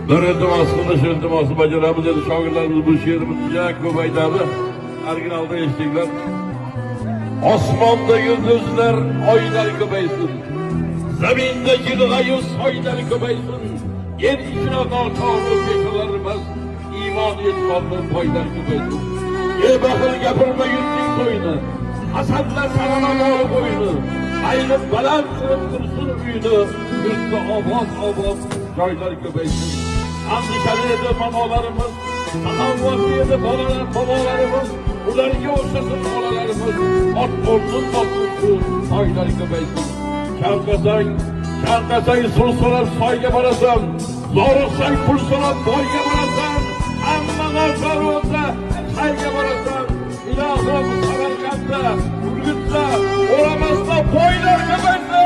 Bir iltimosini shu iltimosni bajaramiz dedi shogirdlarimiz bu she'rimizga ko'p aytadi. Originalda eshitdinglar. Osmonda yulduzlar oylar ko'paysin. Zaminda yilg'ayu soylar ko'paysin. Yer ichra noto'g'ri pesholarimiz iymon e'tiqodli boylar ko'paysin. Baxil gapirma yurting to'yni. Hasadlar saralama qo'yni. Ayni baland qilib tursin uyni. Yurtda oboz joylar ko'paysin. Andishali edi momolarimiz, saxovatli edi bobolarimiz, ularga o'xshasin bolalarimiz, ot bo'lsin toylar ko'paysin. Chanqasang suv so'rab soyga borasan, zo'riqsang pul so'rab boyga borasan, hamma narsalar o'tsa qayga borasan, ilohim Samarqandda, Urgutda, O'ramasda toylar ko'paysin.